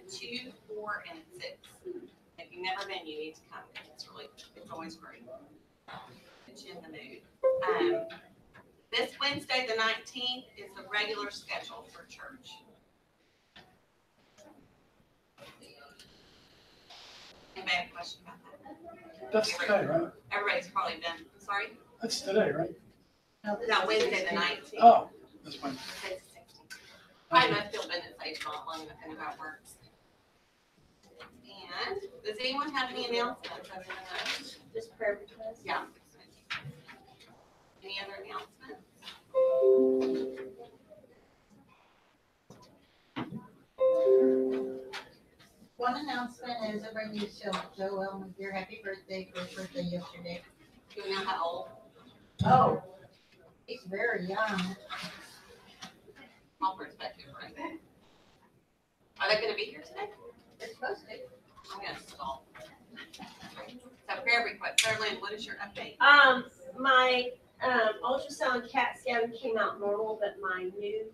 2, 4, and 6. If you've never been, you need to come. It's always great. Get you in the mood. This Wednesday, the 19th, is the regular schedule for church. Anybody have a question about that? That's today, right? Everybody's probably been, sorry? That's today, right? No, Wednesday the 19th. Oh, that's fine. I must feel been at stage not long enough and how it works. And does anyone have any announcements other than that? Just prayer requests? Yeah. Any other announcements? One announcement is everybody needs to tell Joel McGear happy birthday for his birthday yesterday. Do we know how old? Oh, he's very young. All perspective, right? Are they going to be here today? They're supposed to. I'm going to stall. So prayer request. Sarah Lynn, what is your update? My ultrasound CAT scan came out normal, but my new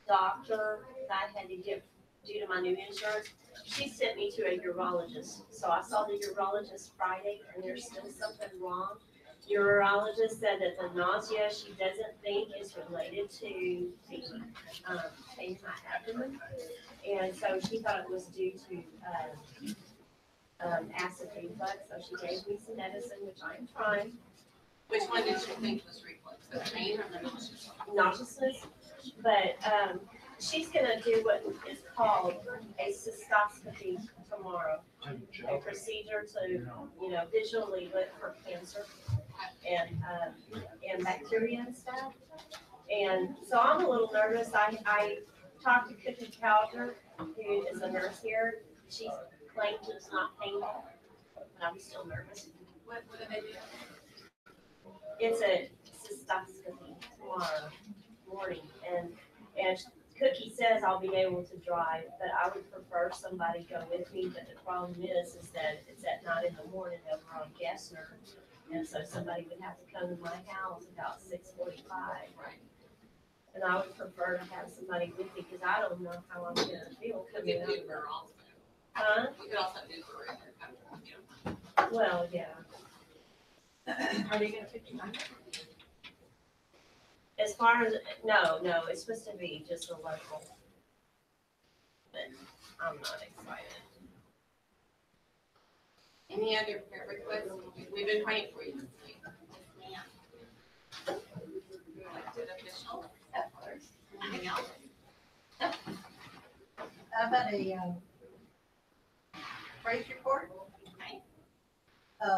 doctor that I had to give due to my new insurance, she sent me to a urologist. So I saw the urologist Friday, and there's still something wrong. Urologist said that the nausea she doesn't think is related to the pain in my abdomen, and so she thought it was due to acid reflux. So she gave me some medicine, which I'm trying. Which one did you think was reflux? The pain or the nausea? Nauseousness, but she's gonna do what is called a cystoscopy tomorrow. A procedure to, visually look for cancer and bacteria and stuff. And so I'm a little nervous. I talked to Cookie Calder, who is a nurse here. She claims it's not painful, but I'm still nervous. What do they do? It's a cystoscopy tomorrow morning, and Cookie says I'll be able to drive, but I would prefer somebody go with me. But the problem is that it's at 9 in the morning over on Gessner, and so somebody would have to come to my house about 6:45. Right. And I would prefer to have somebody with me because I don't know how I'm going to feel We coming could out. Uber also. Huh? We could also Uber if you're comfortable. Well, yeah. Are they going to pick you up? As far as, no, it's supposed to be just a local. But I'm not excited. Any other prayer requests? We've been praying for you. Elected official. Anything else? How about a praise report? Okay.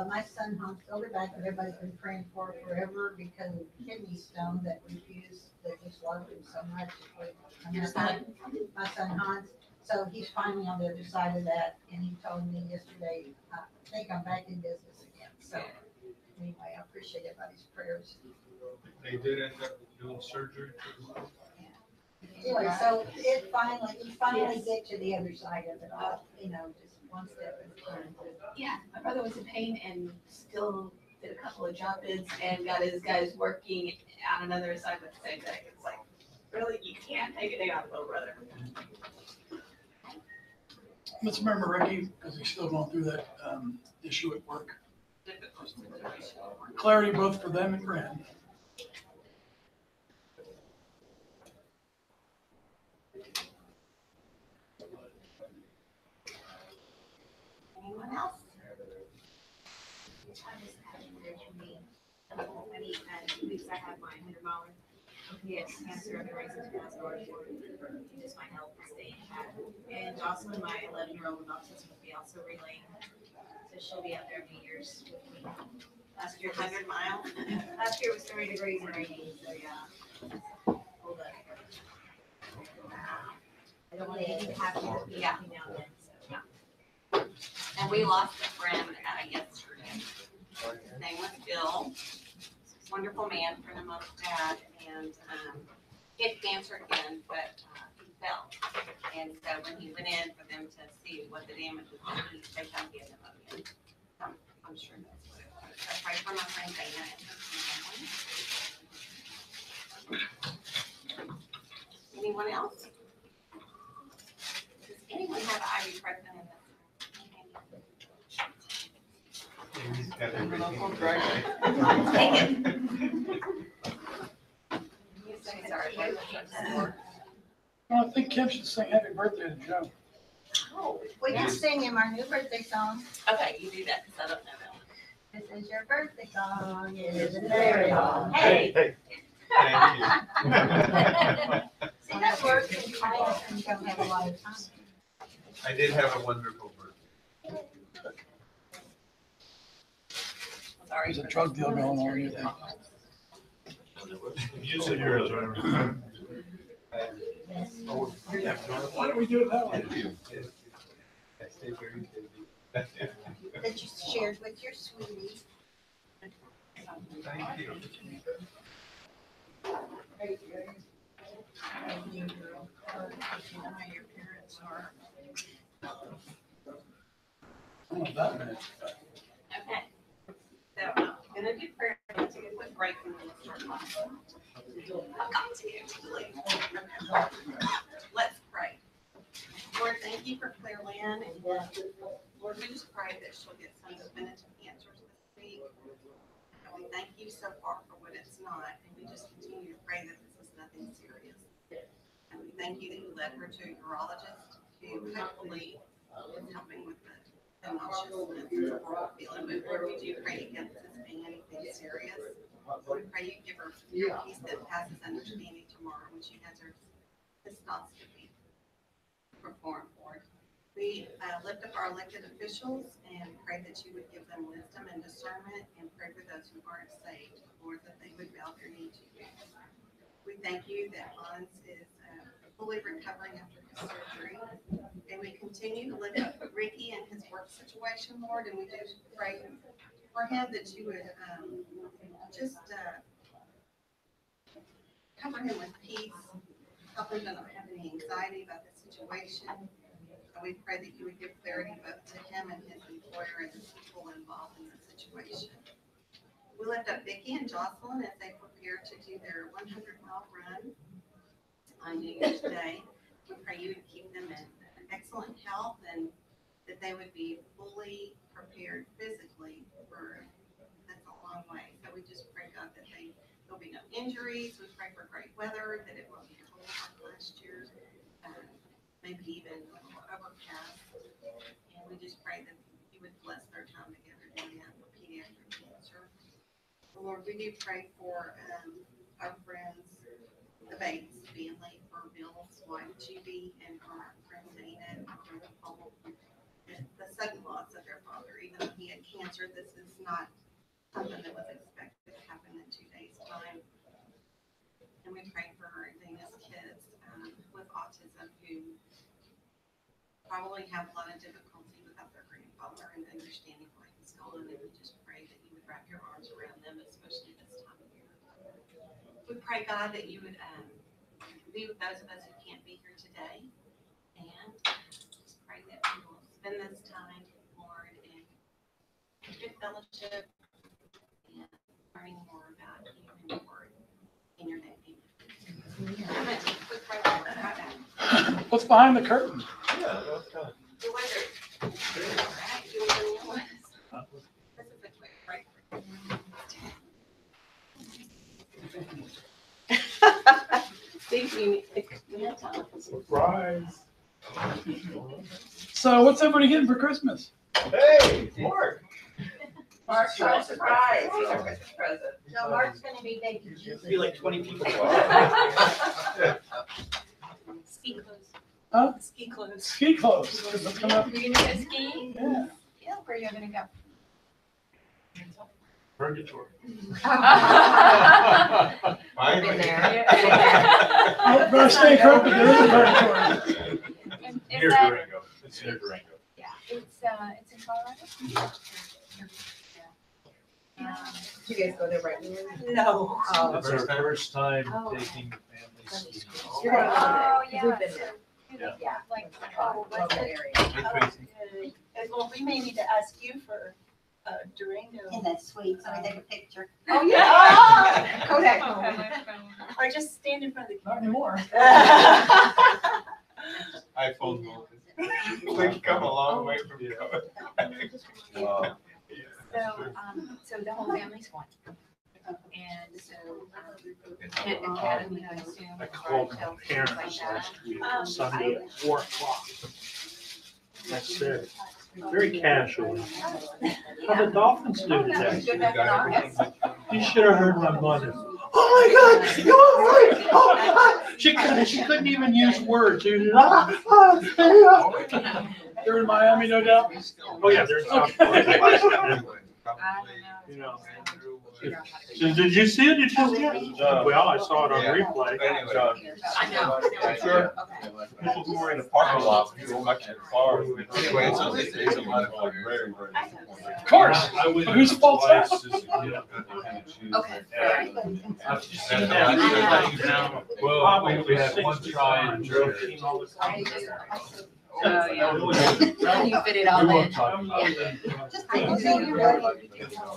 My son Hans Silverback, that everybody's been praying for forever because of kidney stone that refused, that just loved him so much. Your son? My son Hans. So he's finally on the other side of that, and he told me yesterday, I think I'm back in business again. So anyway, I appreciate everybody's prayers. They did end up doing surgery. Anyway, so he finally Yes. get to the other side of it all, just one step at a time. Yeah, my brother was in pain and still did a couple of job bids and got his guys working on another assignment the same day. It's like, really, you can't take a day off, little brother. Let's remember Ricky, because he's still going through that issue at work. Clarity both for them and for him. Anyone else? Maybe 2 weeks I have my $100. Yes, cancer of the races $1,000 for it. Just my health and staying happy. And Jocelyn, my 11-year-old with autism, will be also relaying. So she'll be out there New Year's with me. Last year, 100 miles. Last year was 30 degrees and rainy, so yeah. Hold up. I don't want anything to happen to me between now and then, so yeah. And we lost a friend yesterday. His name was Bill. Wonderful man, friend of my dad, and he had cancer again, but he fell. And so when he went in for them to see what the damage was, they found he had pneumonia. I'm sure that's what it was. So pray for my friend Dana. Anyone else? Does anyone have IV prep Take it. Well, I think Kim should sing happy birthday to Joe. We can sing him our new birthday song. Okay, you do that, because I don't know that one. This is your birthday song. It is very long. Hey. Hey. Thank you. See, that works in quiet and you don't have a lot of time. I did have a wonderful birthday. Sorry. There's a drug deal going on, you think? Usually you're enjoying. Why don't we do it that way? I stay very busy. That you shared with your sweetie. Thank you. You know how your parents are. I don't know that much. Okay. So I'm gonna do prayer, to get a quick break and then we'll start class. I've got to get to the lake. Let's pray. Lord, thank you for Claire Lynn, and Lord, we just pray that she'll get some definitive answers this week. And we thank you so far for what it's not, and we just continue to pray that this is nothing serious. And we thank you that you led her to a urologist who hopefully is helping with the nauseousness and horrible feeling. But Lord, we do pray against this being anything serious. We pray you give her peace that passes understanding tomorrow when she has her cystoscopy performed, Lord. We lift up our elected officials and pray that you would give them wisdom and discernment, and pray for those who aren't saved, Lord, that they would bow their knee to you. We thank you that Hans is fully recovering after his surgery. And we continue to lift up Ricky and his work situation, Lord, and we do pray for him that you would just cover him with peace, help him to not have any anxiety about the situation. And we pray that you would give clarity both to him and his employer and the people involved in the situation. We lift up Vicki and Jocelyn as they prepare to do their 100-mile run on New Year's Day. We pray you would keep them in excellent health and that they would be fully prepared physically for that's a long way. So we just pray, God, that there'll be no injuries. We pray for great weather, that it won't be cold like last year, maybe even a little overcast. And we just pray that you would bless their time together doing that for pediatric cancer. Lord, we do pray for our friends, the Bates family, for Bill's wife Judy and our friend Dana and brother Paul. The sudden loss of their father, even though he had cancer, this is not something that was expected to happen in 2 days' time. And we pray for Dana's kids with autism who probably have a lot of difficulty without their grandfather and understanding why he's gone. And we just pray that you would wrap your arms around them, especially this time of year. We pray, God, that you would be with those of us who can't be here today, and just pray that we will spend this time, Lord, in good fellowship and learning more about you and your word. In your name, amen. What's behind the curtain? Yeah, that's kind of. You wonder, all right, you wonder what it was. This is a quick break. Steve, you have time. Surprise. So what's everybody getting for Christmas? Hey, Mark. Mark's so surprised. He's our Christmas present. So Mark's gonna be baby Jesus. Be like 20 people. Ski clothes. Huh? Ski clothes. Ski clothes. 'Cause it's coming up. You're gonna go skiing? Yeah. Yeah, where are you gonna go? Purgatory. I've been there. Oh, better stay corrected. There is a purgatory. Near Durango. It's near Durango. Yeah, it's in Colorado. Did you guys go there right now? No. Oh, It's our first time Oh. taking family skiing. You're gonna love it. Oh, yeah. We've been there. Yeah. Like, Love that area. Well, we may need to ask you for Durango. Isn't that sweet? So we take a picture. Oh, yeah. Kodak. Or just stand in front of Not anymore. iPhone moment. We've come a long way from you. Wow. So the whole family's one. And so, at Academy, I assume. I called my parents last week, Sunday at 4:00. I said, very casually, how the Dolphins do today? You should have heard my mother. Oh my God, you're right. Oh, she couldn't even use words. She was, They're in Miami, no doubt. oh yeah, there's. You know. So did you see it? Did you see it? Well, I saw it on replay. I know. Sure. This was more in the parking lot, when you go back to the car. Anyway, it's a lot of fun. Very, very disappointing. Of course. I went Whose fault's that? Okay. I've seen that. Well, we had one try and drove. Oh, yeah. You fit it all in. Just take it easy, you're ready.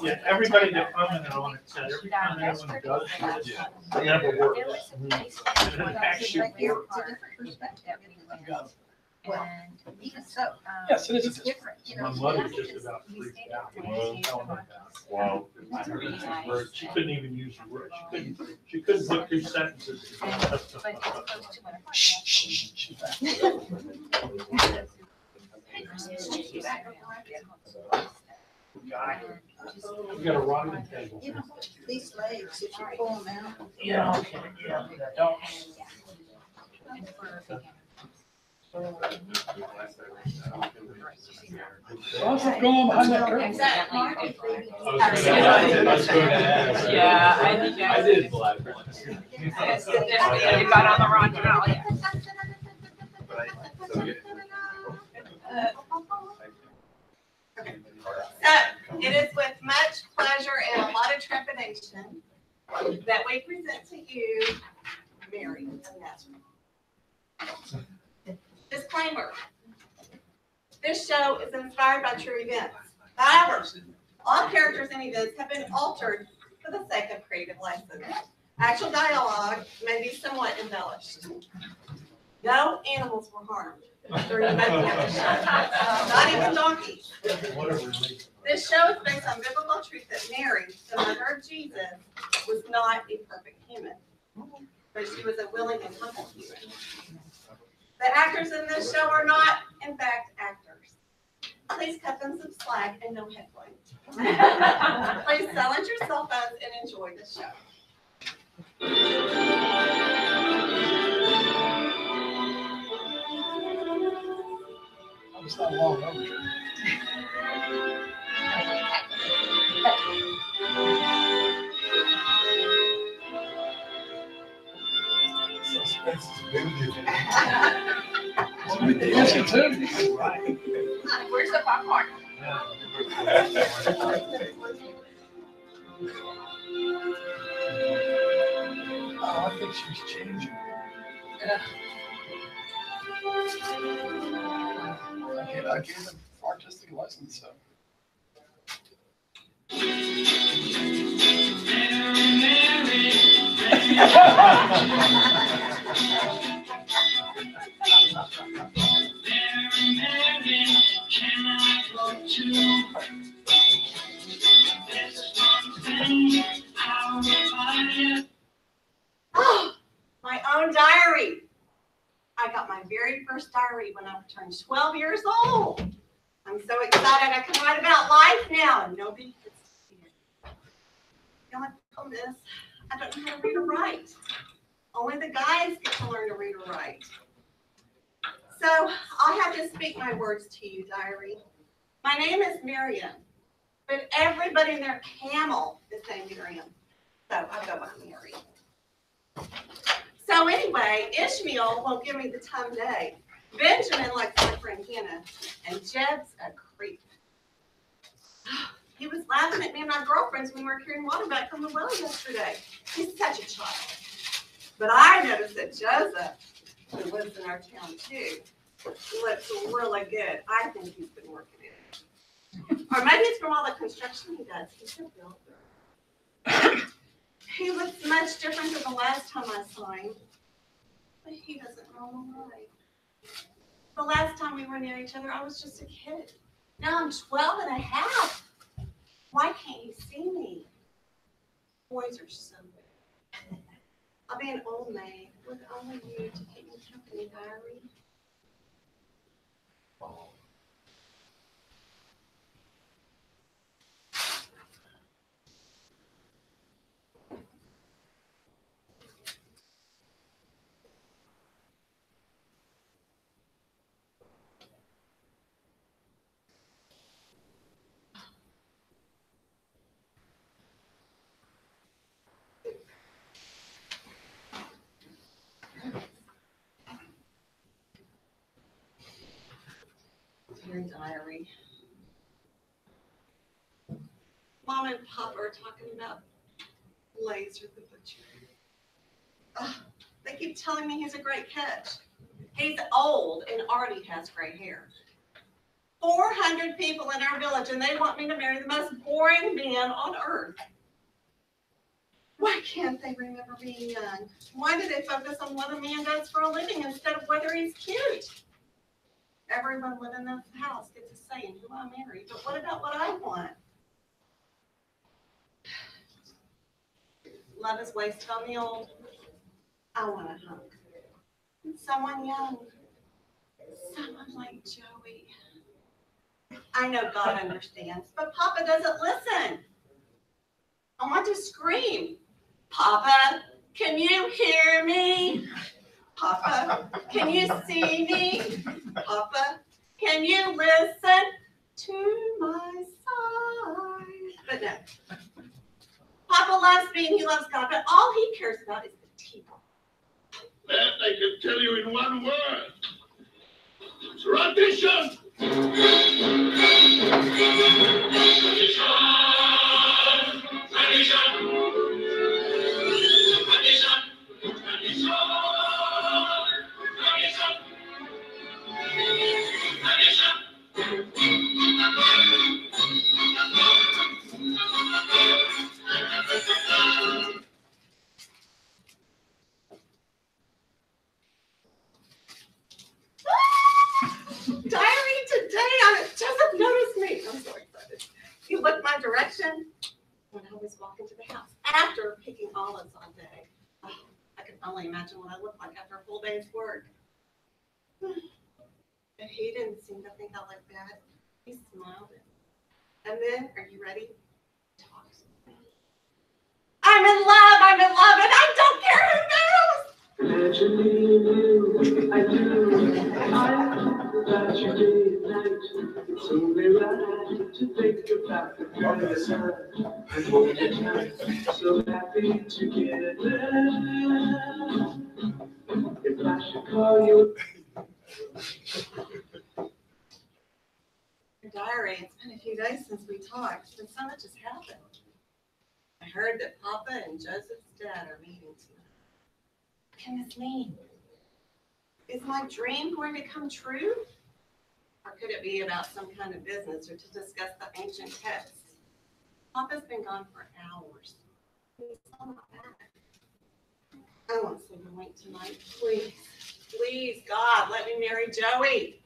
Yeah, everybody that commented on it said every time anyone does this, it never works. And it actually Right here, works. it's a different perspective. And even so. Yes, it is. It's different, you know. My mother just about freaked out. Wow. She couldn't even use the word. She couldn't put two sentences. Shh, shh, shh. We got a rocking table. You know, these legs, if you pull them out. Yeah, don't. What's going on behind that curtain? Exactly. Yeah, I think I did black. You got on the wrong trail, yeah. So, it is with much pleasure and a lot of trepidation that we present to you Mary of Nazareth. Disclaimer. This show is inspired by true events. However, all characters and events have been altered for the sake of creative license. Actual dialogue may be somewhat embellished. No animals were harmed during the making of the show, not even donkeys. This show is based on biblical truth that Mary, the mother of Jesus, was not a perfect human, but she was a willing and humble human. The actors in this show are not, in fact, actors. Please cut them some slack and no headline. Please silence your cell phones and enjoy the show. It's not long over. Suspense is building. Yes, you too. Where's the popcorn? Oh, I think she's changing. I gave them artistic license, so. Oh, my own diary. I got my very first diary when I turned 12 years old. I'm so excited I can write about life now, and nobody gets to see it. The only problem is I don't know how to read or write. Only the guys get to learn to read or write. So I'll have to speak my words to you, diary. My name is Miriam, but everybody in their camel is named Miriam. So I go by Mary. So anyway, Ishmael won't give me the time of day. Benjamin likes my friend Hannah, and Jed's a creep. He was laughing at me and my girlfriends when we were carrying water back from the well yesterday. He's such a child. But I noticed that Joseph, who lives in our town too, looks really good. I think he's been working it. Or maybe it's from all the construction he does. He's a builder. He looks much different than the last time I saw him. But he doesn't know why. The last time we were near each other, I was just a kid. Now I'm 12 and a half. Why can't you see me? Boys are so bad. I'll be an old maid with only you to keep me company, diary. Dear diary. Mom and Papa are talking about Laser the butcher. Ugh, they keep telling me he's a great catch. He's old and already has gray hair. 400 people in our village, and they want me to marry the most boring man on earth. Why can't they remember being young? Why do they focus on what a man does for a living instead of whether he's cute? Everyone living in this house gets a say in who I marry, but what about what I want? Love is wasted on the old. I want a hunk. Someone young. Someone like Joey. I know God understands, but Papa doesn't listen. I want to scream. Papa, can you hear me? Papa, can you see me? Papa, can you listen to my side? But no. Papa loves me and he loves God, but all he cares about is the tea. That I can tell you in one word. Tradition! Diary today, Joseph noticed me. I'm so excited. He looked my direction when I was walking to the house after picking olives all day. Oh, I can only imagine what I looked like after a full day's work. But he didn't seem to think I looked bad. He smiled. And then, are you ready? He talks. I'm in love, and I don't care who knows. Naturally, I do. That you did night. It's only right to think about the other side. And hold it tight. So happy together. If I should call you. Your diary, it's been a few days since we talked, but so much has happened. I heard that Papa and Joseph's dad are meeting tonight. What can this mean? Is my dream going to come true? Or could it be about some kind of business or to discuss the ancient texts? Papa's been gone for hours. He's still not back. I want to sleep and wait tonight. Please, please, God, let me marry Joey.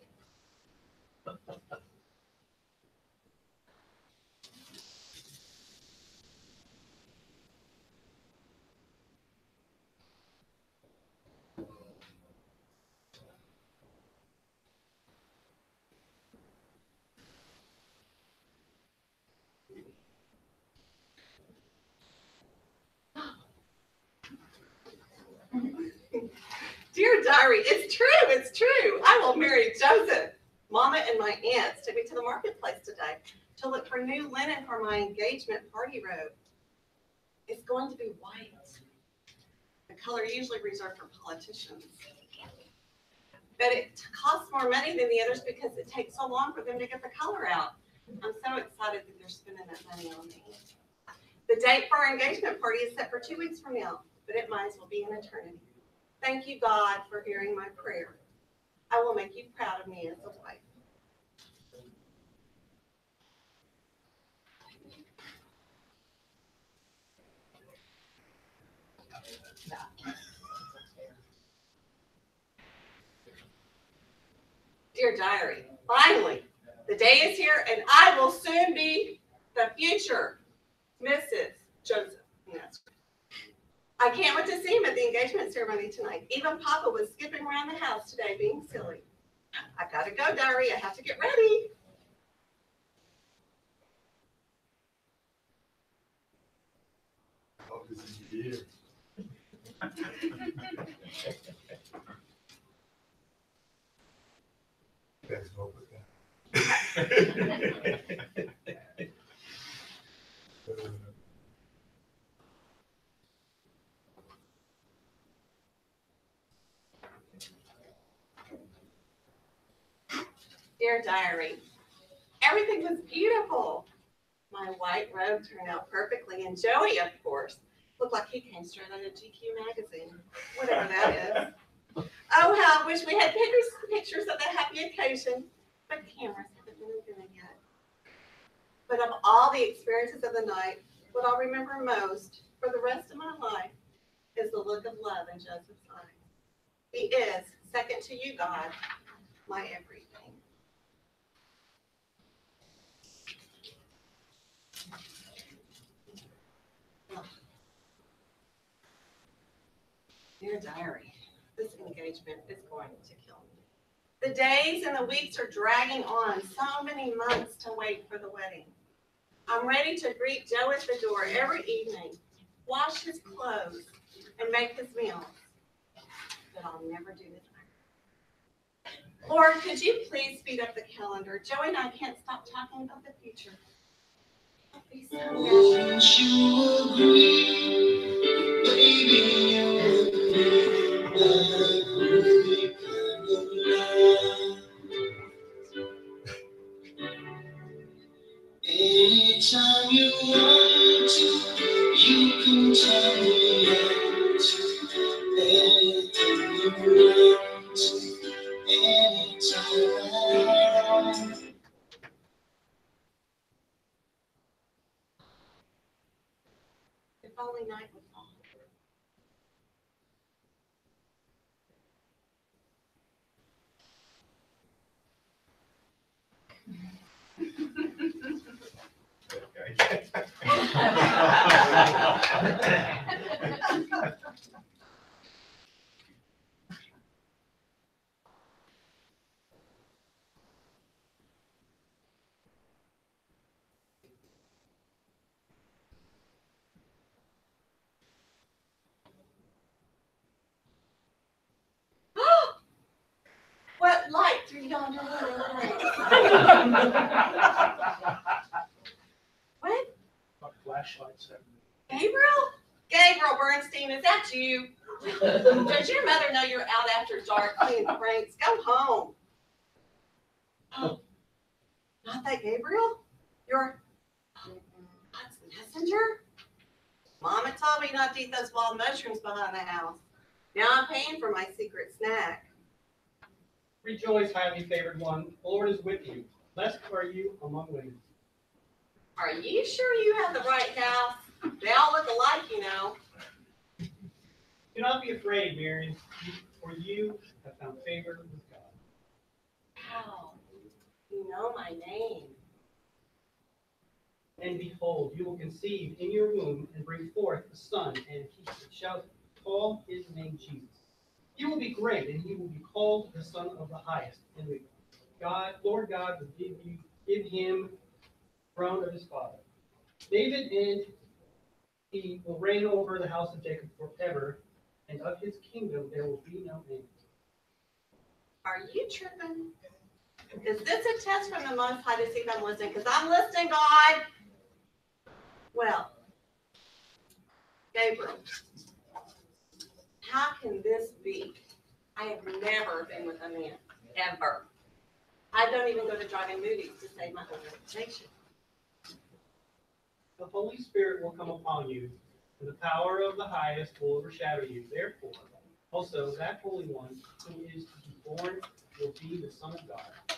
Dear diary, it's true. I will marry Joseph. Mama and my aunts took me to the marketplace today to look for new linen for my engagement party robe. It's going to be white, the color usually reserved for politicians. But it costs more money than the others because it takes so long for them to get the color out. I'm so excited that they're spending that money on me. The date for our engagement party is set for 2 weeks from now, but it might as well be an eternity. Thank you, God, for hearing my prayer. I will make you proud of me as a wife. Dear diary, finally, the day is here and I will soon be the future Mrs. Joseph. Yes. I can't wait to see him at the engagement ceremony tonight. Even Papa was skipping around the house today being silly. I gotta go, diary. I have to get ready. Oh, this is here. Thanks, go with that. Dear diary, everything was beautiful. My white robe turned out perfectly, and Joey, of course, looked like he came straight out of GQ magazine, whatever that is. Oh, how I wish we had pictures of the happy occasion, but cameras haven't been invented yet. But of all the experiences of the night, what I'll remember most for the rest of my life is the look of love in Joseph's eyes. He is, second to you, God, my everything. Dear diary, this engagement is going to kill me. The days and the weeks are dragging on, so many months to wait for the wedding. I'm ready to greet Joe at the door every evening, wash his clothes, and make his meals. But I'll never do this. Lord, could you please speed up the calendar? Joey and I can't stop talking about the future. I'll be so Won't you agree, baby, you agree, that really kind of love. Anytime you want to, you can tell me out to anything you want to, anytime. if only night would fall. What light through yonder What? What flashlights have Gabriel? Gabriel Bernstein, is that you? Does your mother know you're out after dark cleaning pranks? Go home. Oh, not that Gabriel? Your messenger? Mama told me not to eat those wild mushrooms behind the house. Now I'm paying for my secret snack. Rejoice, highly favored one. The Lord is with you. Blessed are you among women. Are you sure you have the right house? They all look alike, you know. Do not be afraid, Mary, for you have found favor with God. Wow, you know my name. And behold, you will conceive in your womb and bring forth a son, and he shall call his name Jesus. He will be great, and he will be called the Son of the Highest. And Lord God, will give him the throne of his father, David, and he will reign over the house of Jacob forever, and of his kingdom there will be no end. Are you tripping? Is this a test from the Most High to see if I'm listening? Because I'm listening, God. Well, Gabriel, how can this be? I have never been with a man, ever. I don't even go to driving movies to save my own reputation. The Holy Spirit will come upon you, and the power of the Highest will overshadow you. Therefore, also that Holy One who is to be born will be the Son of God.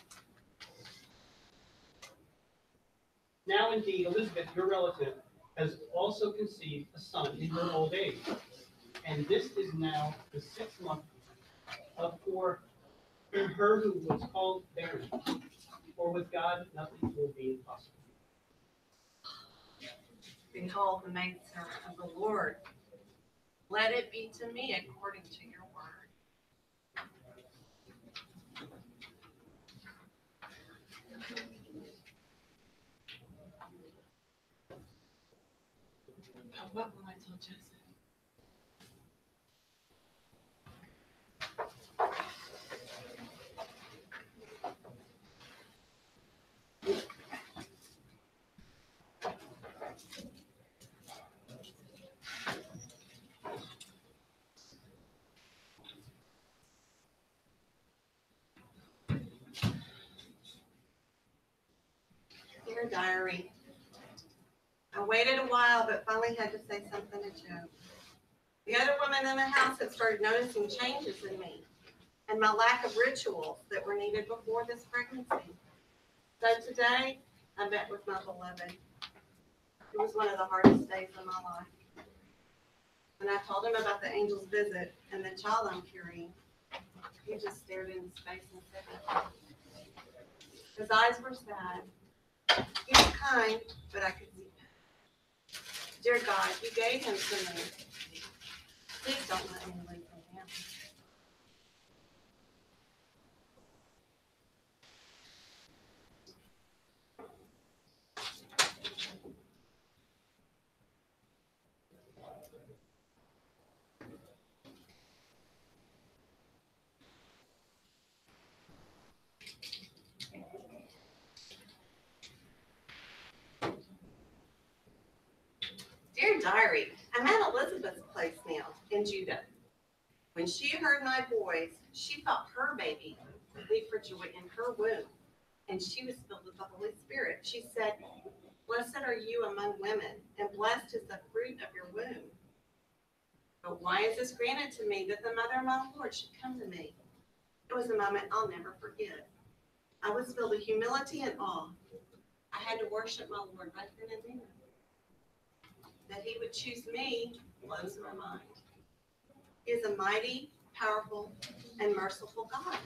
Now indeed, Elizabeth, your relative, has also conceived a son in her old age, and this is now the 6th month for her who was called barren. For with God nothing will be impossible. Behold, the maidservant of the Lord. Let it be to me according to your word. But what will I tell Joseph? Dear diary, I waited a while, but finally had to say something to Joe. The other women in the house had started noticing changes in me and my lack of rituals that were needed before this pregnancy. So today, I met with my beloved. It was one of the hardest days of my life. When I told him about the angel's visit and the child I'm carrying, he just stared into space and said nothing. His eyes were sad. He was kind, but I could see that. Dear God, you gave him to me. Please don't let me leave him now. Dear diary, I'm at Elizabeth's place now in Judah. When she heard my voice, she thought her baby would leap for joy in her womb, and she was filled with the Holy Spirit. She said, "Blessed are you among women, and blessed is the fruit of your womb. But why is this granted to me that the mother of my Lord should come to me?" It was a moment I'll never forget. I was filled with humility and awe. I had to worship my Lord right then and there. That he would choose me blows my mind. He is a mighty, powerful, and merciful God.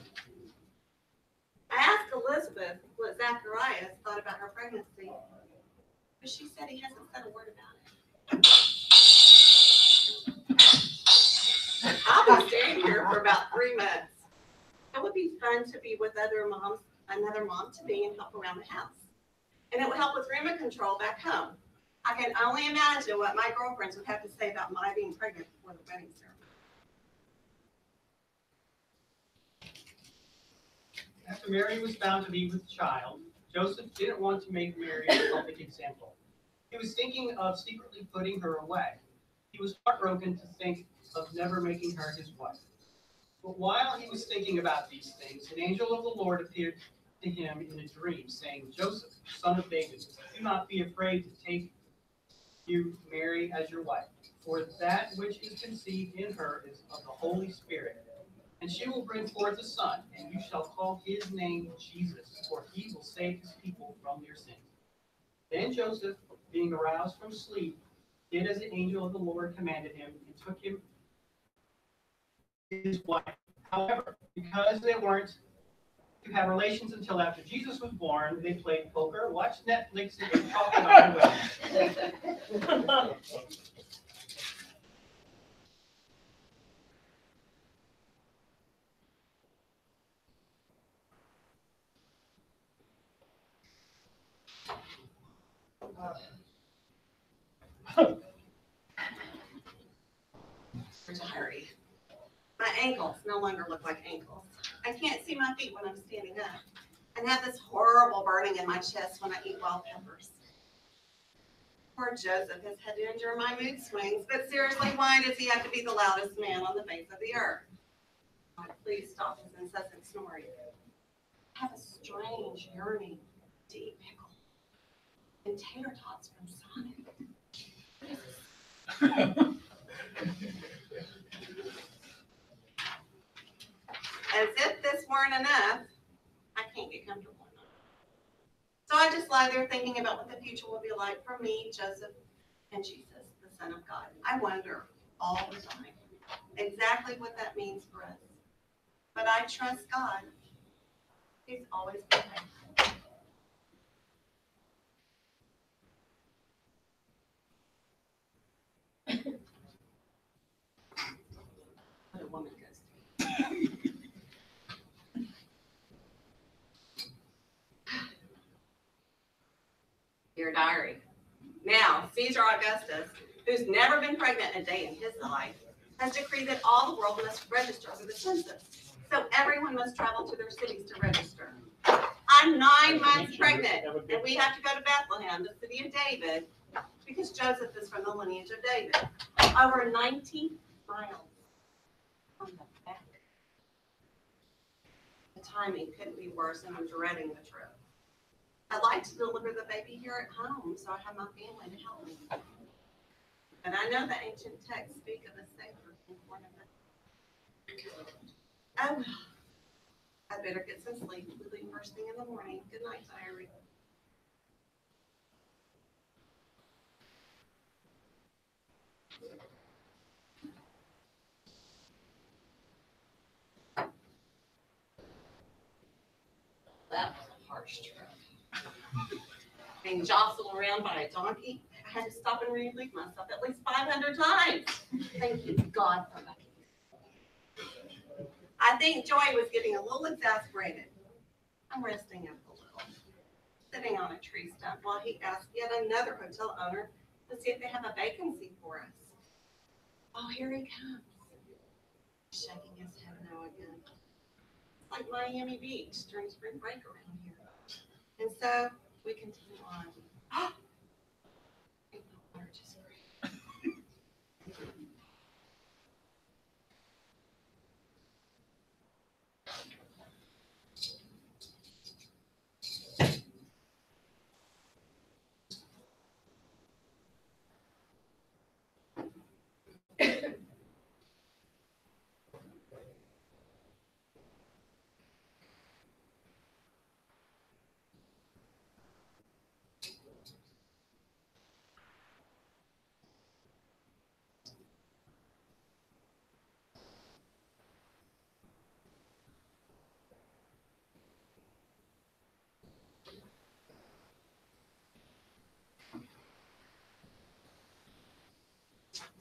I asked Elizabeth what Zacharias thought about her pregnancy, but she said he hasn't said a word about it. I'll be staying here for about 3 months. It would be fun to be with other moms, another mom to be, and help around the house. And it would help with remote control back home. I can only imagine what my girlfriends would have to say about my being pregnant before the wedding ceremony. After Mary was found to be with child, Joseph didn't want to make Mary a public example. He was thinking of secretly putting her away. He was heartbroken to think of never making her his wife. But while he was thinking about these things, an angel of the Lord appeared to him in a dream, saying, "Joseph, son of David, do not be afraid to take you, Mary, as your wife, for that which is conceived in her is of the Holy Spirit. And she will bring forth a son, and you shall call his name Jesus, for he will save his people from their sins." Then Joseph, being aroused from sleep, did as the angel of the Lord commanded him, and took him his wife. However, because they weren't to have relations until after Jesus was born, they played poker, watched Netflix, and talked about the wedding. Diary. My ankles no longer look like ankles. I can't see my feet when I'm standing up, and have this horrible burning in my chest when I eat wild peppers. Poor Joseph has had to endure my mood swings, but seriously, why does he have to be the loudest man on the face of the earth? God, please stop his incessant snoring. I have a strange yearning to eat pickle and tater tots from Sonic. As if this weren't enough, I can't get comfortable enough. So I just lie there thinking about what the future will be like for me, Joseph, and Jesus, the Son of God. I wonder all the time exactly what that means for us. But I trust God. He's always been faithful. Dear diary. Now, Caesar Augustus, who's never been pregnant a day in his life, has decreed that all the world must register for the census. So everyone must travel to their cities to register. I'm 9 months pregnant, and we have to go to Bethlehem, the city of David, because Joseph is from the lineage of David. Over 90 miles on the back. The timing couldn't be worse, and I'm dreading the trip. I'd like to deliver the baby here at home, so I have my family to help me. But I know the ancient texts speak of a Savior born of Bethlehem. Oh, well. I better get some sleep. We leave first thing in the morning. Good night, diary. That was a harsh trip. Being jostled around by a donkey, I had to stop and relieve myself at least 500 times. Thank you, God, for lucky. I think Joy was getting a little exasperated. I'm resting up a little, sitting on a tree stump while he asked yet another hotel owner to see if they have a vacancy for us. Oh, here he comes. Shaking his head no again. It's like Miami Beach during spring break around here. And so we continue on. Oh, water just great.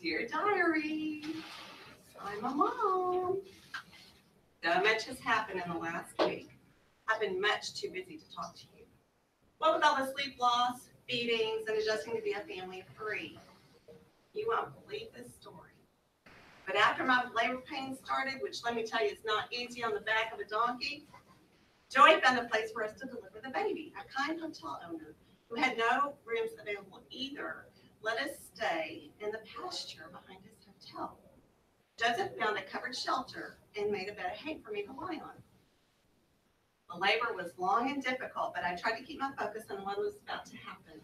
Dear diary, I'm a mom. Though much has happened in the last week, I've been much too busy to talk to you. What with all the sleep loss, feedings, and adjusting to be a family of 3, you won't believe this story. But after my labor pains started, which let me tell you is not easy on the back of a donkey, Joey found a place for us to deliver the baby. A kind hotel owner who had no rooms available either let us stay in the pasture behind his hotel. Joseph found a covered shelter and made a bed of hay for me to lie on. The labor was long and difficult, but I tried to keep my focus on what was about to happen.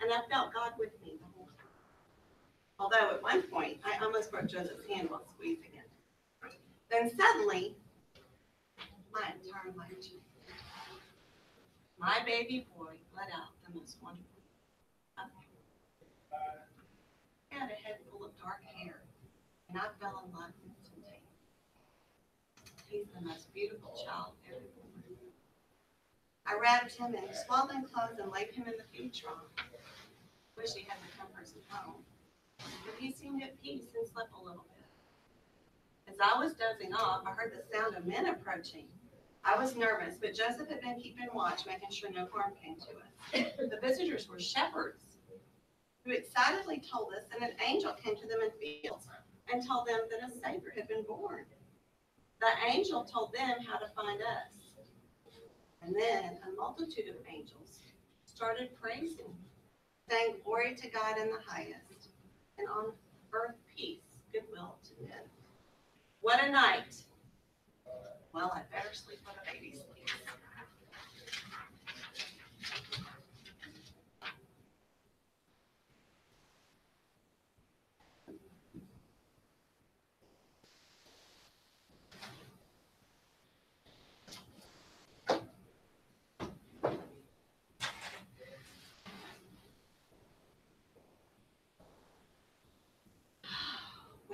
And I felt God with me the whole time. Although at one point, I almost broke Joseph's hand while squeezing it. Then suddenly, my entire life changed. My baby boy let out the most wonderful. He had a head full of dark hair, and I fell in love instantaneously. He's the most beautiful child ever born. I wrapped him in swaddling clothes and laid him in the feed trough. Wish he had the comforts at home, but he seemed at peace and slept a little bit. As I was dozing off, I heard the sound of men approaching. I was nervous, but Joseph had been keeping watch, making sure no harm came to us. The visitors were shepherds who excitedly told us that an angel came to them in fields and told them that a Savior had been born. The angel told them how to find us. And then a multitude of angels started praising, saying, "Glory to God in the highest, and on earth peace, goodwill to men." What a night. Well, I better sleep when the baby sleeps.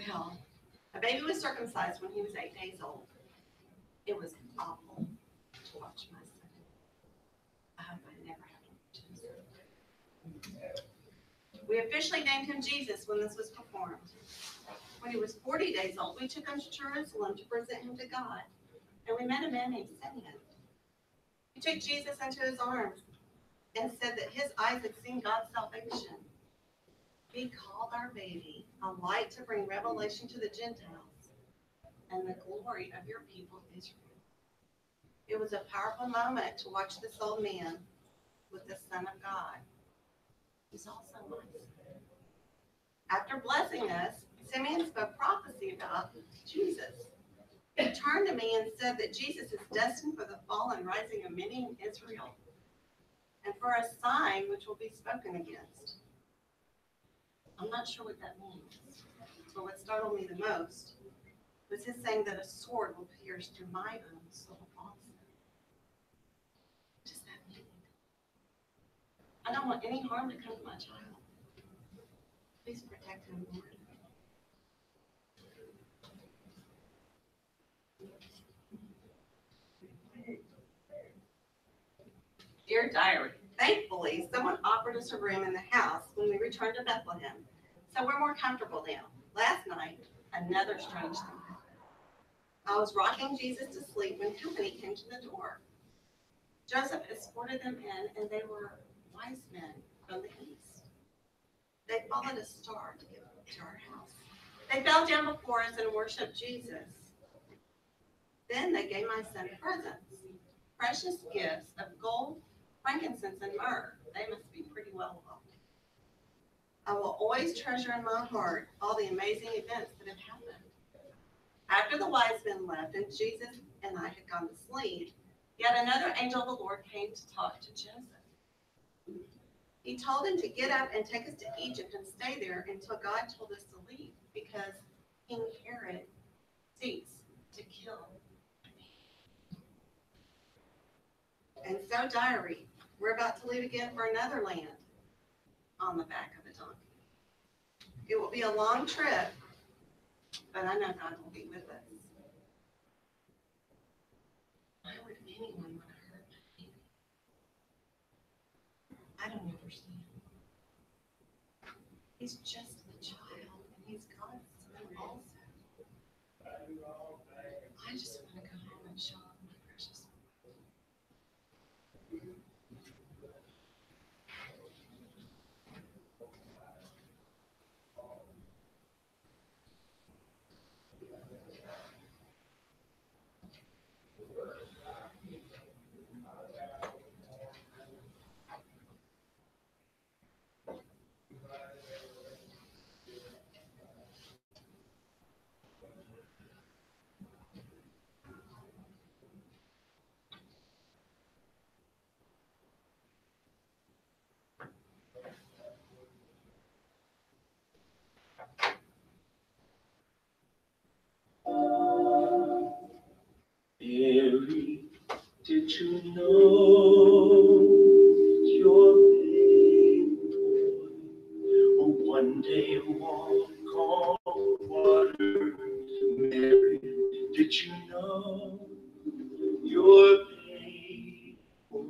Well, my baby was circumcised when he was 8 days old. It was awful to watch my son. I hope I never have to watch him. We officially named him Jesus when this was performed. When he was 40 days old, we took him to Jerusalem to present him to God. And we met a man named Simeon. He took Jesus into his arms and said that his eyes had seen God's salvation. He called our baby a light to bring revelation to the Gentiles and the glory of your people Israel. It was a powerful moment to watch this old man with the Son of God. He's also my son. After blessing us, Simeon spoke prophecy about Jesus. He turned to me and said that Jesus is destined for the fall and rising of many in Israel, and for a sign which will be spoken against. I'm not sure what that means, but what startled me the most was his saying that a sword will pierce through my own soul also. What does that mean? I don't want any harm to come to my child. Please protect him, Lord. Dear diary, thankfully, someone offered us a room in the house when we returned to Bethlehem, so we're more comfortable now. Last night, another strange thing happened. I was rocking Jesus to sleep when company came to the door. Joseph escorted them in, and they were wise men from the east. They followed a star to get to our house. They fell down before us and worshiped Jesus. Then they gave my son presents, precious gifts of gold, frankincense, and myrrh. They must be pretty well off. I will always treasure in my heart all the amazing events that have happened. After the wise men left and Jesus and I had gone to sleep, yet another angel of the Lord came to talk to Joseph. He told him to get up and take us to Egypt and stay there until God told us to leave, because King Herod seeks to kill. And so, diary, we're about to leave again for another land on the back of a donkey. It will be a long trip, but I know God will be with us. Why would anyone want to hurt my baby? I don't understand. He's just a child, and he's God's son also. I just want to go home and show off my precious one. Mary, did you know your baby boy will one day walk on water? Mary, did you know your baby boy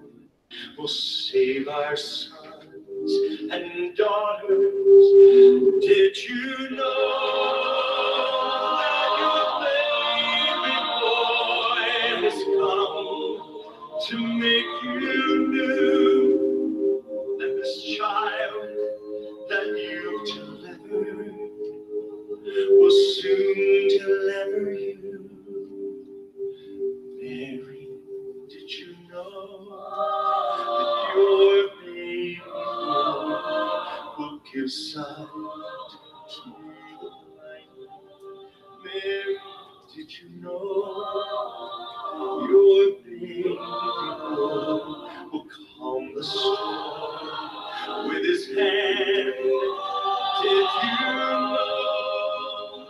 will save our sons and daughters? Did you know that your baby boy has come to make you new? And this child that you delivered will soon deliver you. Mary, did you know that your baby boy will give sight to the blind? Mary, did you know your baby boy will calm the storm with his hand? Did you know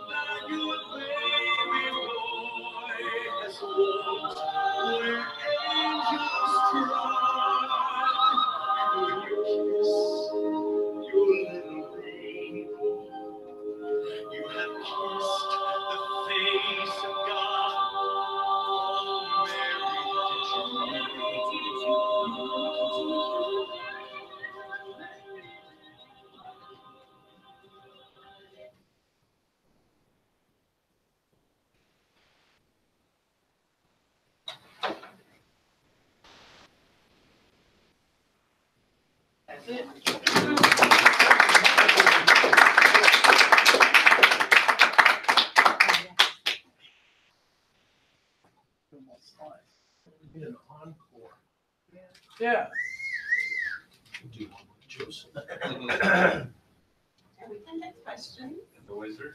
that your baby boy has walked where angels trod? When you kiss your little baby, you have kissed the face of God. Oh, Mary, did you know? Be an encore. Yeah. Do one with Joseph. And we can take questions. The wizard.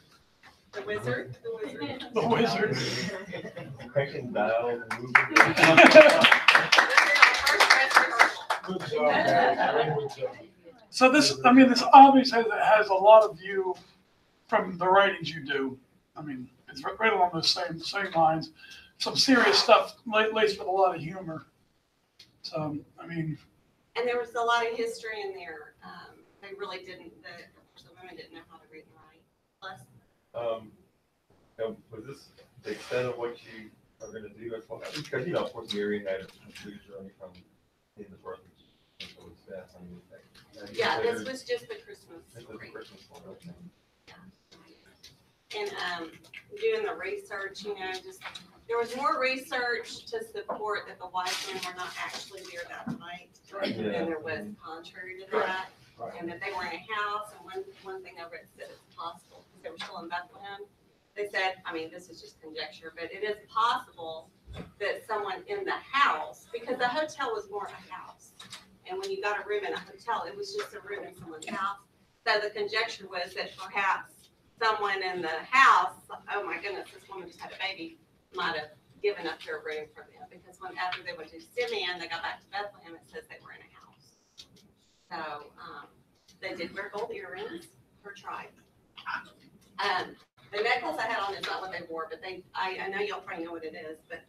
The wizard, the wizard. The wizard. Cranking dial, moving. This is our first dress rehearsal. Good job, Mary. Very good job. So this, I mean, this obviously has a lot of you from the writings you do. I mean, it's right along the same lines. Some serious stuff laced with a lot of humor. So, I mean. And there was a lot of history in there. They really didn't, the women didn't know how to read and write. Plus, Was this the extent of what you are gonna do as well? Because, you know, of course, Mary had a complete journey from the birth until his death. I mean, yeah, this was just the Christmas This was the story. Christmas one, okay. And doing the research, you know, just there was more research to support that the wise men were not actually there that night Yeah. than there was contrary to that. Right. And that they were in a house, and one thing I read said it's possible, because they were still in Bethlehem. They said, I mean, this is just conjecture, but it is possible that someone in the house, because the hotel was more of a house. And when you got a room in a hotel, it was just a room in someone's house. So the conjecture was that perhaps someone in the house, oh my goodness, this woman just had a baby, might have given up their room for them. Because after they went to Simeon, they got back to Bethlehem, it says they were in a house. So they did wear gold earrings for tribe. The necklace I had on is not what they wore, but I know y'all probably know what it is, but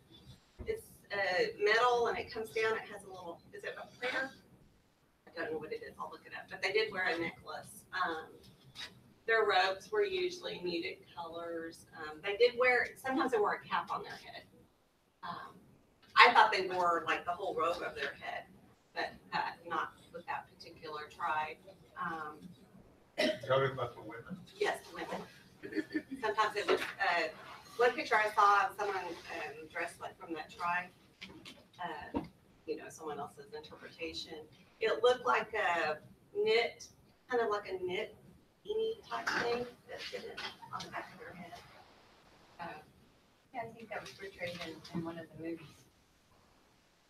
it's metal and it comes down, it has a little, is it a prayer? I don't know what it is, I'll look it up, but they did wear a necklace. Their robes were usually muted colors. They did wear, sometimes they wore a cap on their head. I thought they wore like the whole robe of their head, but not with that particular tribe. Talking about the women? Yes, women. Sometimes it was, one picture I saw of someone dressed like from that tribe, you know, someone else's interpretation. It looked like a knit, kind of like a knit beanie type thing that fitted on the back of their head. Yeah, I think that was portrayed in one of the movies.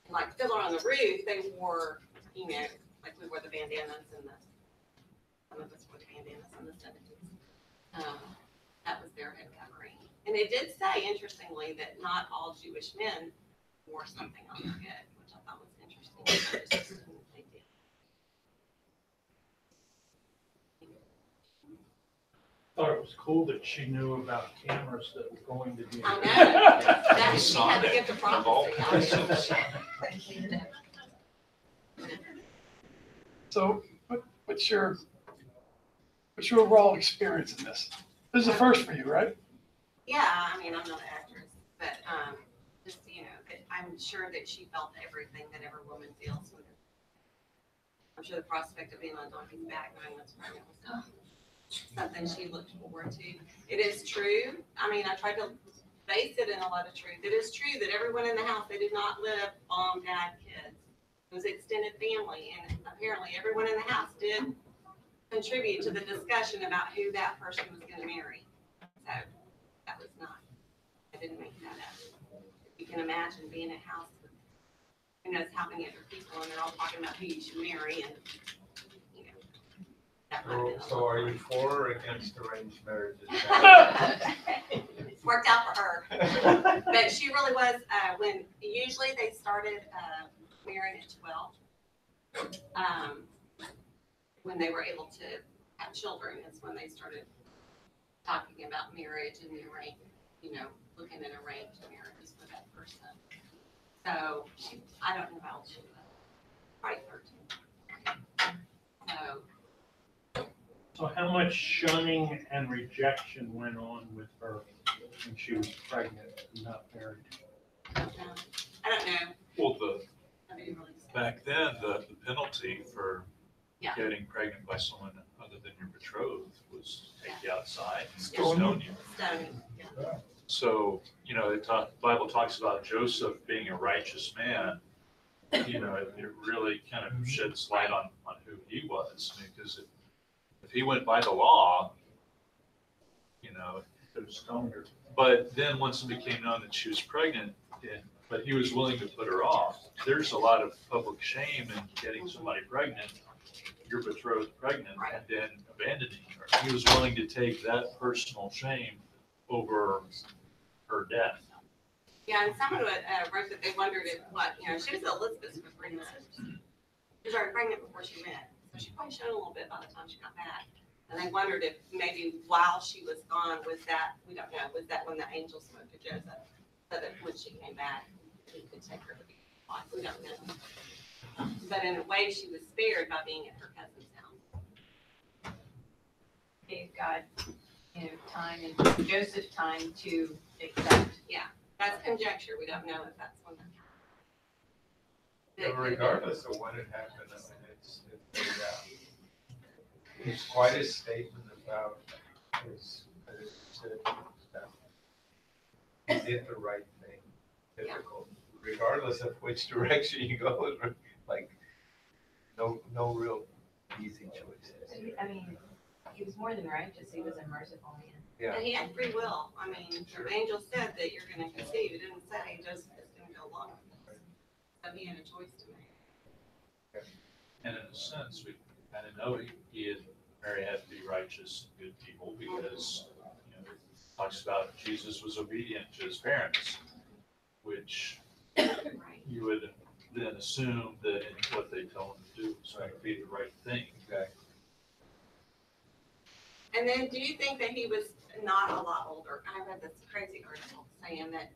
Like Fiddler on the Roof, they wore, you know, like we wore the bandanas and some of us wore the bandanas in the 70s. That was their head covering. And it did say, interestingly, that not all Jewish men wore something on their head, which I thought was interesting. They did. Thought it was cool that she knew about cameras that were going to be. I know. That she had to get the prophecy. So what's your overall experience in this? This is the first for you, right? Yeah, I mean, I'm not an actress, but just, you know, I'm sure that she felt everything that every woman feels. I'm sure the prospect of being on donkey's back knowing what's pregnant was something she looked forward to. It is true. I mean, I tried to base it in a lot of truth. It is true that everyone in the house, they did not live mom, dad, kids. It was extended family, and apparently everyone in the house did contribute to the discussion about who that person was going to marry. So that was not, I didn't make that up. You can imagine being in a house with who knows how many other people, and they're all talking about who you should marry, and you know. That might have been a So little are you hard. for or against arranged marriages? It's worked out for her. But she really was, when usually they started marrying at 12. When they were able to have children is when they started talking about marriage and you know, looking at arranged marriages for that person. So I don't know how old she was, probably 13. So how much shunning and rejection went on with her when she was pregnant and not married? I don't know. Well, I didn't really say. back then, the penalty for Yeah. getting pregnant by someone other than your betrothed was take you outside and Stone stone you. Stoning, yeah. So, you know, the Bible talks about Joseph being a righteous man, you know, it really kind of sheds light on who he was. I mean, because if he went by the law, you know, Could have stoned her. but then once it became known that she was pregnant, but he was willing to put her off, there's a lot of public shame in getting somebody pregnant, your betrothed pregnant, and then abandoning her. He was willing to take that personal shame over her death. Yeah, and someone wrote that they wondered if she was Elizabeth's pregnant. She was already pregnant before she went, so she probably showed a little bit by the time she got back. And they wondered if maybe while she was gone, was that, we don't know, was that when the angel spoke to Joseph, so that when she came back, he could take her to be wife. We don't know. But in a way, she was spared by being at her cousin's house. Gave God, time and Joseph time to accept. That's conjecture. We don't know if that's when that But regardless of when it happened, I mean, it's quite a statement about his, he did the right thing. Difficult, regardless of which direction you go, like, no real easy choices. I mean, he was more than righteous. He was a merciful man. Yeah. And he had free will. I mean, the angel said that you're going to conceive. It didn't say Joseph is going to go along with this. So he had a choice to make. And in a sense, we kind of know Mary had to be righteous and good people because, it talks about Jesus was obedient to his parents, which you would then assume that in what they told him to do was going to be the right thing. Exactly. And then do you think that he was not a lot older? I read this crazy article saying that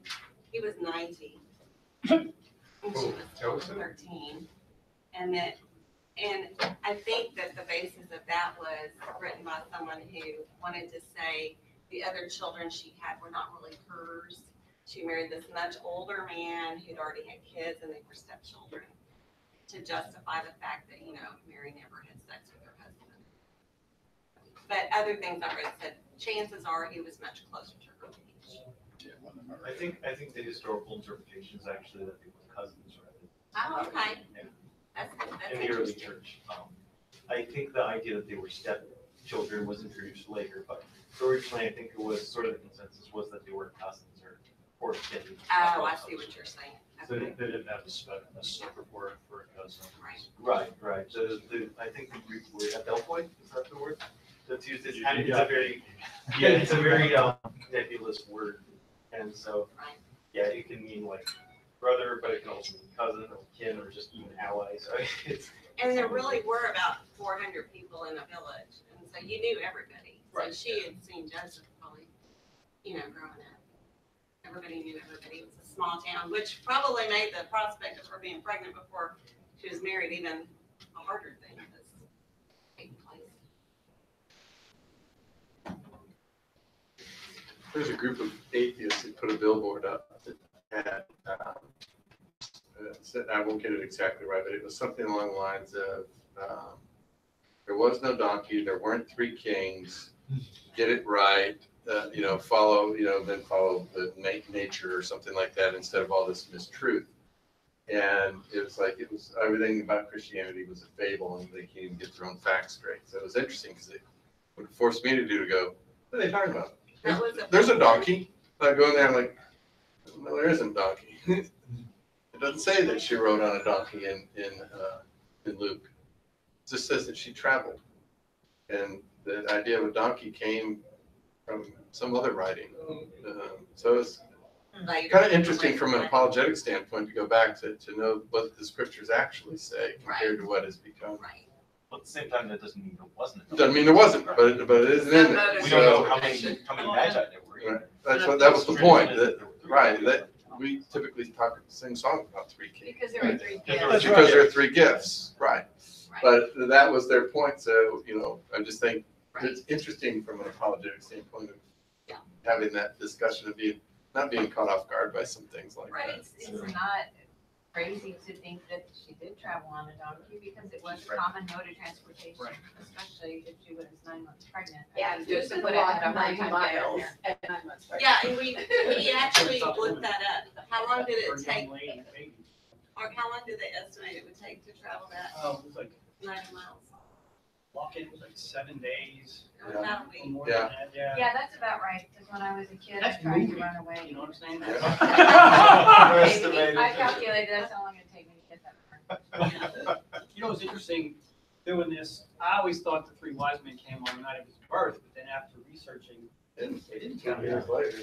he was 90 and she was 13. And I think that the basis of that was written by someone who wanted to say the other children she had were not really hers. She married this much older man who'd already had kids and they were stepchildren to justify the fact that, Mary never had sex with her husband. But other things I read said chances are he was much closer to her age. I think the historical interpretation is actually that they were cousins, right? Oh, okay. Yeah. That's In the early interesting. church. I think the idea that they were stepchildren was introduced later, but originally I think it was sort of the consensus was that they were cousins or kin. Oh, I see what you're saying. So Okay. they didn't have a separate word for a cousin. Right. Right. I think the Greek word adelphoi, is that the word? That's used. It's You a got very it's a very nebulous word, and so Right. yeah, it can mean like brother, but it can also mean cousin or kin or just even ally. So it's And there really were about 400 people in a village, and so you knew everybody. So Right. she had seen Joseph probably, growing up. Everybody knew everybody. It was a small town, which probably made the prospect of her being pregnant before she was married even a harder thing that's taking place. There's a group of atheists that put a billboard up that had, I won't get it exactly right, but it was something along the lines of, there was no donkey, there weren't three kings, get it right, follow the nature or something like that instead of all this mistruth. And it was everything about Christianity was a fable and they can't even get their own facts straight. So it was interesting because it would force me to go, what are they talking about? There's a donkey. I go in there, I'm like, no, there isn't a donkey. It doesn't say that she rode on a donkey in Luke. It just says that she traveled. And the idea of a donkey came from some other writing. So it's kind of interesting from an apologetic standpoint to go back to know what the scriptures actually say compared to what has become. Right. But at the same time, that doesn't mean there wasn't. Doesn't mean there wasn't, but it isn't in there. We don't know how many magi there were. Right. That was the point. That we typically sing songs about three kings. Because there were three That's gifts. Because there are three gifts, right? Right. But that was their point. So I just think Right. it's interesting from an apologetic standpoint of Yeah. having that discussion of not being caught off guard by some things like Right, that. it's not crazy to think that she did travel on a donkey because it was a common mode of transportation, Right. especially if she was 9 months pregnant. Yeah, I mean, just Joseph a would have walk had a hard 90 time miles getting there. at 9 months. Yeah, and we actually looked that up. How long did it take? Or how long do they estimate it would take to travel that It was like, 90 miles? walk-in was like 7 days. About a Or week. more Yeah. than that, yeah. Yeah, that's about right, because when I was a kid, I That's tried to moving. run away. You know what I'm saying? Maybe, I calculated that's how long it'd take me to get that far. You know what's interesting doing this? I always thought the 3 wise men came on the night of his birth, but then after researching, they didn't tell 10 me. years later.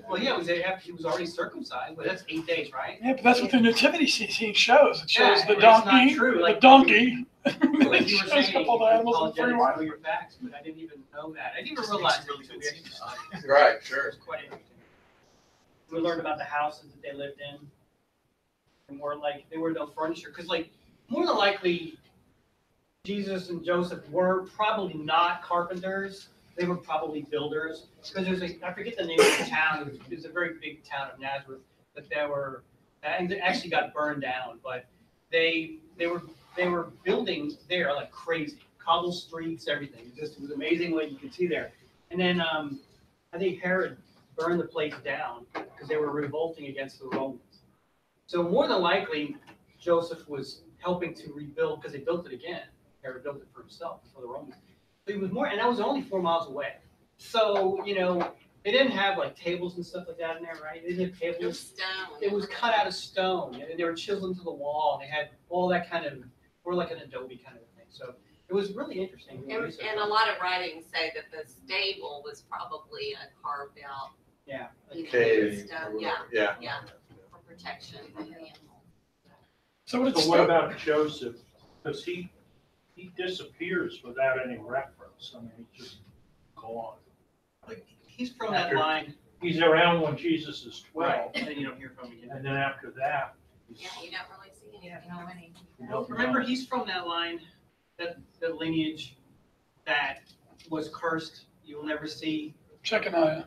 Well, yeah, it was after he was already circumcised, but that's 8 days, right? Yeah, but that's what the nativity scene shows. It shows Yeah, the but it's not donkey, true, the like- donkey. Like It you were shows a saying, couple of animals and 3 apologetics wise for your facts, but I didn't even know that. I didn't even realize it until we actually Right, It sure. was quite interesting. We learned about the houses that they lived in. And more like, there were no furniture, because like, more than likely, Jesus and Joseph were probably not carpenters. They were probably builders. Because there's a, I forget the name of the town, it was a very big town of Nazareth, but there were, and it actually got burned down, but they were building there like crazy. Cobble streets, everything. It was amazing what you could see there. And then I think Herod burned the place down because they were revolting against the Romans. So more than likely, Joseph was helping to rebuild because they built it again. Herod built it for himself before the Romans. So he was more, and that was only 4 miles away. So, you know, they didn't have like tables and stuff like that in there, right? They didn't have It was tables. stone. It was cut out of stone, and they were chiseled into the wall. They had all that kind of, or like an adobe kind of thing. So it was really interesting. And a lot of writings say that the stable was probably a carved out, Yeah. you know, Cave. stone, yeah, Yeah. yeah, for protection of the animal. So what it's So what about Joseph? Because he disappears without any reference. I mean, he's just gone. Like he's from that After- line, He's around when Jesus is 12, and then you don't hear from him again. and then after that, Yeah, you don't really see You anything. don't know any. you don't Remember, know. he's from that line, that lineage that was cursed. You will never see Shechaniah.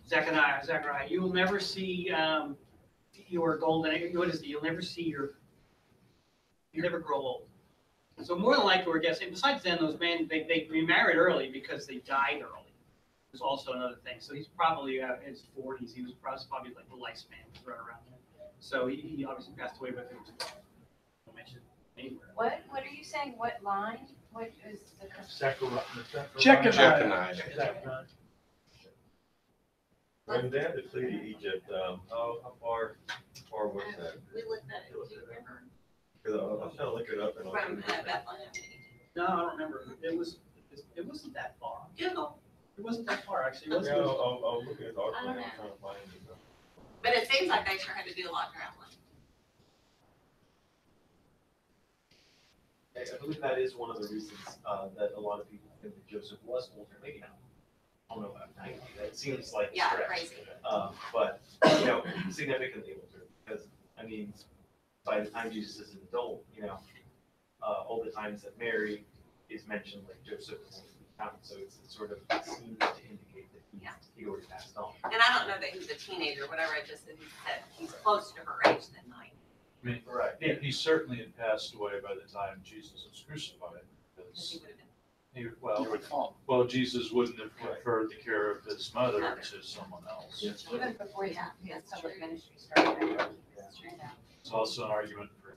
Zechariah. You will never see your golden. What is it? You'll never see you never grow old. So more than likely, we're guessing. Besides then, those men they remarried early because they died early. Is also another thing. So he's probably in his 40s. He was probably like the lifespan was right around there. So he obviously passed away, but it was don't mention it anywhere. What are you saying? What line? What is the? Jechaniah. Jechaniah. Zechariah. When they had to flee to Egypt, how far was that? We looked at it, do you remember? Because I was trying to look it up and I From was Bethlehem. No, I don't remember. It wasn't that far. Google, It wasn't that far actually. It yeah, wasn't. I'll look at the I don't document, know. I'm trying to find it. but it seems like they sure had to do a lot of traveling. I believe that is one of the reasons that a lot of people think that Joseph was older, maybe not. I don't know about 90, that seems like a Yeah, stretch. crazy. But, significantly older, because, I mean, by the time Jesus is an adult, all the times that Mary is mentioned, like Joseph is counted, so it sort of seems to indicate that he already passed on. And I don't know that he's a teenager, whatever I just said, he said he's closer to her age than 9. I mean, Right. he certainly had passed away by the time Jesus was crucified. Because he Because would have been. well, Jesus wouldn't have referred the care of his mother to someone else. Even before his public ministry started. That's true. It's also an argument for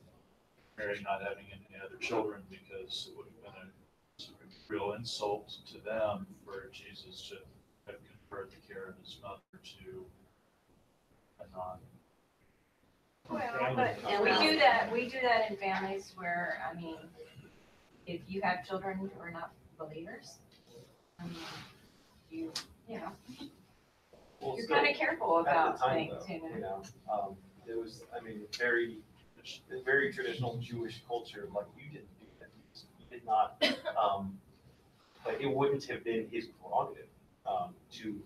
Mary not having any other children because it would have been a real insult to them for Jesus to have conferred the care of his mother to a non. Well, but we do that in families where, I mean, if you have children who are not believers, I mean, you know, Well, you're still, kind of careful at the about time, things, though, it was, I mean, very traditional Jewish culture, like you didn't do that. You did not, like it wouldn't have been his prerogative to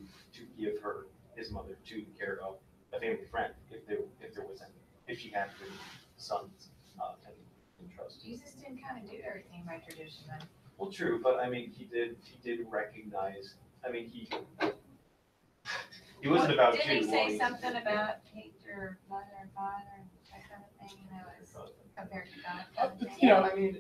give her, his mother, to the care of a family friend if there was any, if she had been sons in trust. Jesus didn't kind of do everything by tradition, then. Well, true, but I mean, he did recognize, I mean, he wasn't about Didn't he Jew say wanting- something about hate your mother and father and that kind of thing, as compared to God? kind of thing? You know, I mean,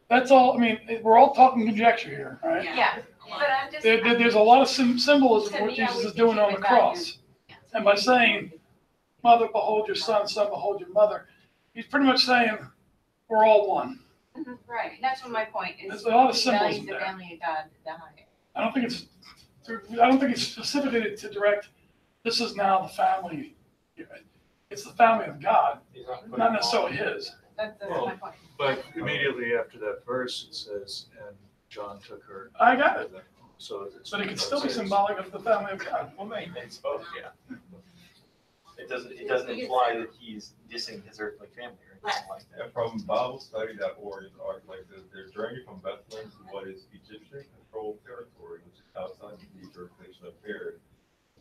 that's all, I mean, we're all talking conjecture here, right? Yeah, but I'm just. There's a lot of symbolism To what me, I Jesus would is think doing he on the would value- cross. And by saying, mother, behold your son, behold your mother, he's pretty much saying, we're all one. Right, that's what my point is. There's a lot of He symbols values in the there. family of God the highest. I don't think it's specifically to direct, this is now the family. It's the family of God, He's not putting not all- necessarily his. That's Well, my point. But immediately after that verse, it says, and John took her. I got it. So it's. But it could still be symbolic of the family of God. Well, maybe it's both, yeah. It doesn't imply that he's dissing his earthly family or anything like that. And from BibleStudy.org, it's like their journey from Bethlehem to what is Egyptian controlled territory, which is outside the jurisdiction of Herod,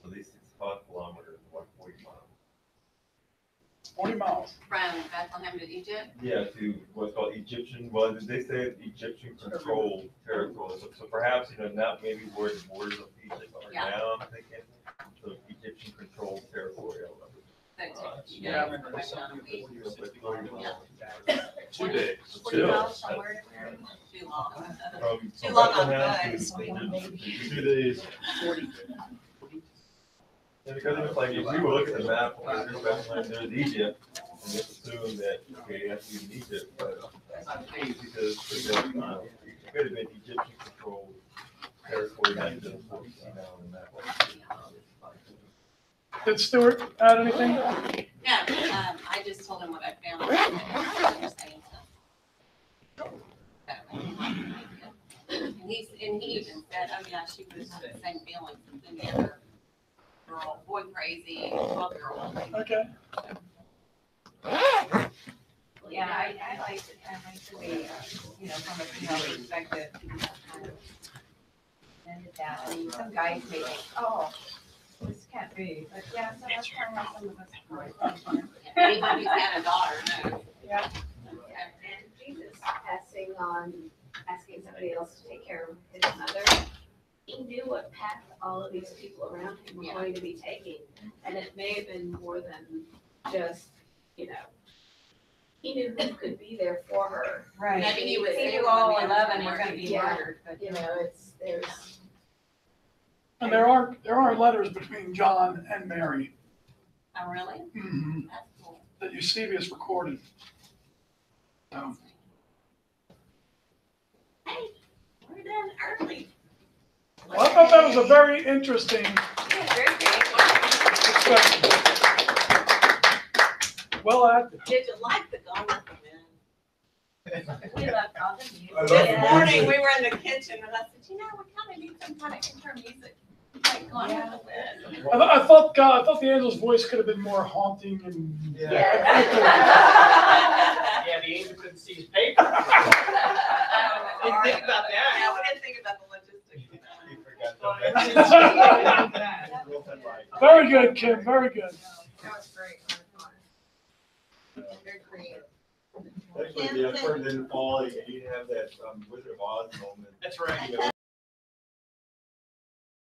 at least 65 kilometers, 140 miles. 40 miles. From Bethlehem to Egypt. Yeah, to what's called Egyptian, well, they say Egyptian controlled territory. So perhaps, not maybe where the borders of Egypt are Yeah. now, I'm thinking. So Egyptian controlled territory. Yeah. 2 days. 40 miles from where to where? Too long. From Too long on Bethlehem bus. to 2 days. And because it was like, if we would look at the map, there's Bethlehem, there's Egypt, and just assume that, okay, it has to be in Egypt, but because it could have been Egyptian controlled territory, not just what we see now in that way. Did Stuart add anything? No, I just told him what I found. You're saying so. And he even said, oh yeah, she was the same feelings as any other girl, boy crazy, 12-year-old. Okay. Yeah, I like to be, from a female perspective, kind of ended that. I mean, some guys may think, oh, this can't be, but yeah, so that's kind of how some of us are. Anybody who's had a daughter knows. Yeah. And Jesus asking somebody else to take care of his mother, he knew what path all of these people around him were going to be taking. And it may have been more than just, he knew who could be there for her. Right. Maybe he was knew all 11 were gonna be Yeah. murdered, but. There's. And there are letters between John and Mary Oh, really? That's cool. that Eusebius recorded. So, Hey, we're done early. well, I thought that was a very interesting Yeah, very discussion. Well acted. Did you like the gong at the end? We left all the music. I love This morning, we were in the kitchen and I said, we kind of need some kind of intro music. Like, gone with the wind. I thought the angel's voice could have been more haunting and. Yeah, the angel couldn't see his paper. Oh, Didn't think about that. Yeah, we didn't think about the logistics. You forgot that. Very good, Kim. Very good. That was great. Very creative. Actually, the effort didn't fall, you didn't have that Wizard of Oz moment. That's right. You know,